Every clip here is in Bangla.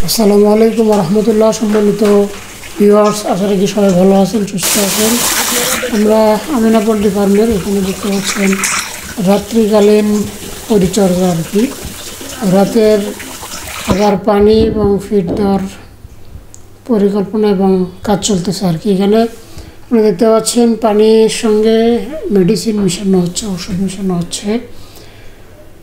আসসালামু আলাইকুম রহমতুল্লাহ। সম্মানিত ভিউয়ার্স, আশা রাখি সবাই ভালো আছেন, সুস্থ আছেন। আমরা আমিনা পোল্ট্রি ফার্মের এখানে দেখতে পাচ্ছেন রাত্রিকালীন পরিচর্যা আর কি। রাতের খাবার, পানি এবং ফিড দেওয়ার পরিকল্পনা এবং কাজ চলতেছে আর কি। এখানে আপনি দেখতে পাচ্ছেন পানির সঙ্গে মেডিসিন মিশানো হচ্ছে, ওষুধ মিশানো হচ্ছে।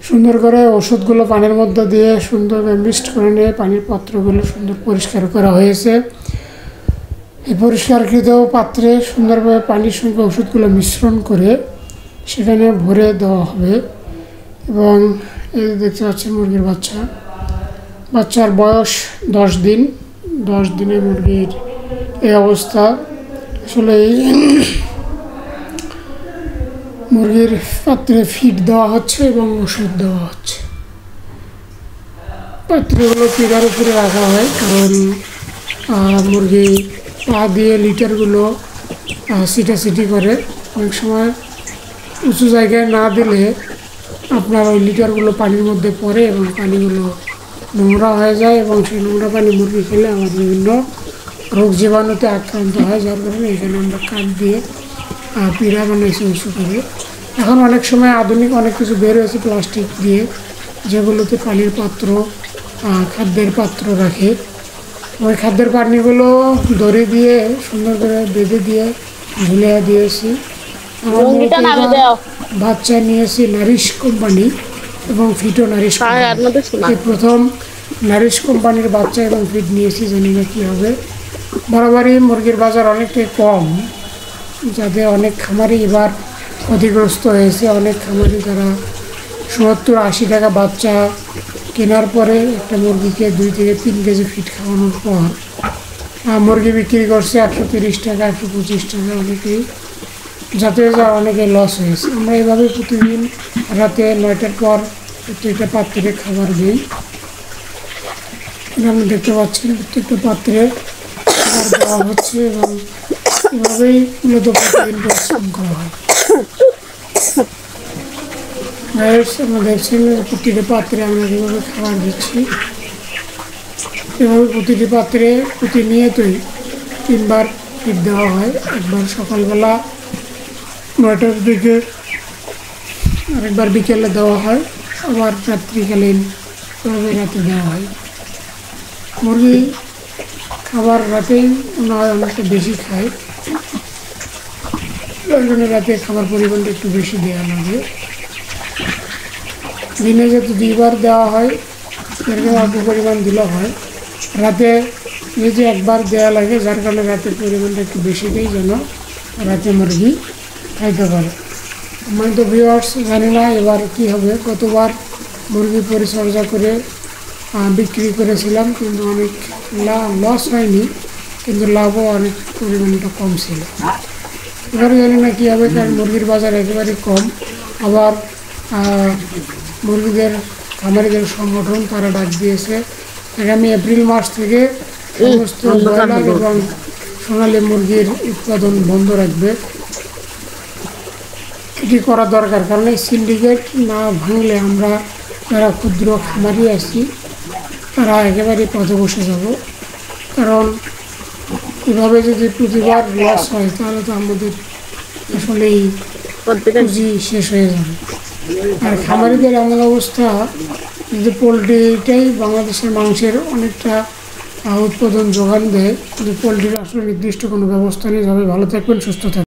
সুন্দর করে ওষুধগুলো পানির মধ্যে দিয়ে সুন্দরভাবে মিক্সড করে নিয়ে পানির পাত্রগুলো সুন্দর পরিষ্কার করা হয়েছে। এই পরিষ্কারকৃত পাত্রে সুন্দরভাবে পানির সঙ্গে ওষুধগুলো মিশ্রণ করে সেখানে ভরে দেওয়া হবে। এবং এই দেখতে পাচ্ছেন মুরগির বাচ্চার বয়স 10 দিন। 10 দিনে মুরগির এই অবস্থা। আসলে মুরগির পাত্রে ফিড দেওয়া হচ্ছে এবং ওষুধ দেওয়া হচ্ছে। পাত্রগুলো পিড়ার উপরে রাখা হয়, কারণ মুরগি পা দিয়ে লিটারগুলো সিটাসিটি করে। অনেক সময় উঁচু জায়গায় না দিলে আপনার ওই লিটারগুলো পানির মধ্যে পড়ে এবং পানিগুলো নোংরা হয়ে যায়, এবং সেই নোংরা পানি মুরগি খেলে আমার বিভিন্ন রোগ জীবাণুতে আক্রান্ত হয়। যার কারণে এখানে আমরা কাঠ দিয়ে পিড়া বানিয়েছি উঁচু করে। এখন অনেক সময় আধুনিক অনেক কিছু বের হয়েছে প্লাস্টিক দিয়ে, যেগুলোতে পানির পাত্র, খাদ্যের পাত্র রাখে। ওই খাদ্যের পানিগুলো দড়ি দিয়ে সুন্দর করে বেঁধে দিয়ে ঝুলিয়ে দিয়েছি। বাচ্চা নিয়েছি নারিশ কোম্পানি এবং ফিটো নারিশ। প্রথম নারিশ কোম্পানির বাচ্চা এবং ফিট নিয়েছি, জানি না কী হবে। বরাবরই মুরগির বাজার অনেকটাই কম, যাতে অনেক খামারি এবার ক্ষতিগ্রস্ত হয়েছে। অনেক খামারি যারা 70-80 টাকা বাচ্চা কেনার পরে একটা মুরগিকে 2 থেকে 3 কেজি ফিট খাওয়ানোর পর মুরগি বিক্রি করছে 130 টাকা, 125 টাকা। অনেকেই যাতে অনেকে লস হয়েছে। আমরা এভাবে প্রতিদিন রাতে 9টার পর প্রত্যেকটা পাত্রে খাবার দিই। আপনি দেখতে পাচ্ছেন প্রত্যেকটা পাত্রে খাবার দেওয়া হচ্ছে এবং এভাবেই মূলত প্রতিদিন পরিশ্রম করা হয়। আমরা দেখছেন প্রতিটি পাত্রে আমরা কীভাবে খাবার দিচ্ছি। এভাবে প্রতিটি পাত্রে প্রতিনিয়তই 3 বার ফিড দেওয়া হয়। একবার সকালবেলা 9টার দিকে, আরেকবার বিকেলে দেওয়া হয়, আবার রাত্রিকালীন এভাবে রাতে দেওয়া হয়। মুরগি খাবার রাতেই মনে হয় অনেকটা বেশি খায়, যার জন্য রাতে খাবার পরিমাণটা একটু বেশি দেওয়া লাগে। দিনে যেহেতু 2 বার দেওয়া হয়, এরকম অল্প পরিমাণ দিলেও হয়। রাতে যে একবার দেওয়া লাগে, যার কারণে রাতের পরিমাণটা একটু বেশি দেয়, যেন রাতে মুরগি খাইতে পারে। আমি তো ভিউয়ার্স জানি না এবার কী হবে। গতবার মুরগি পরিচর্যা করে বিক্রি করেছিলাম, কিন্তু অনেক লস হয়নি, কিন্তু লাভও অনেক পরিমাণটা কম ছিল। এবারে জানি না কী হবে, কারণ মুরগির বাজার একেবারেই কম। আবার মুরগিদের খামারিদের সংগঠন তারা ডাক দিয়েছে আগামী এপ্রিল মাস থেকে সমস্ত ব্রয়লার এবং সোনালী মুরগির উৎপাদন বন্ধ রাখবে। এটি করা দরকার, কারণ এই সিন্ডিকেট না ভাঙলে আমরা যারা ক্ষুদ্র খামারি আছি তারা একেবারেই পথে বসে যাব। কারণ এভাবে যদি প্রতিবার লস হয়, তাহলে তো আমাদের আসলেই পুঁজি শেষ হয়ে যাবে। আর খামারিদের এমন অবস্থা যে পোলট্রিটাই বাংলাদেশের মাংসের অনেকটা উৎপাদন যোগান দেয়, কিন্তু পোলট্রির আসলে নির্দিষ্ট কোনো ব্যবস্থা নেই। ভালো থাকবেন, সুস্থ থাকবেন।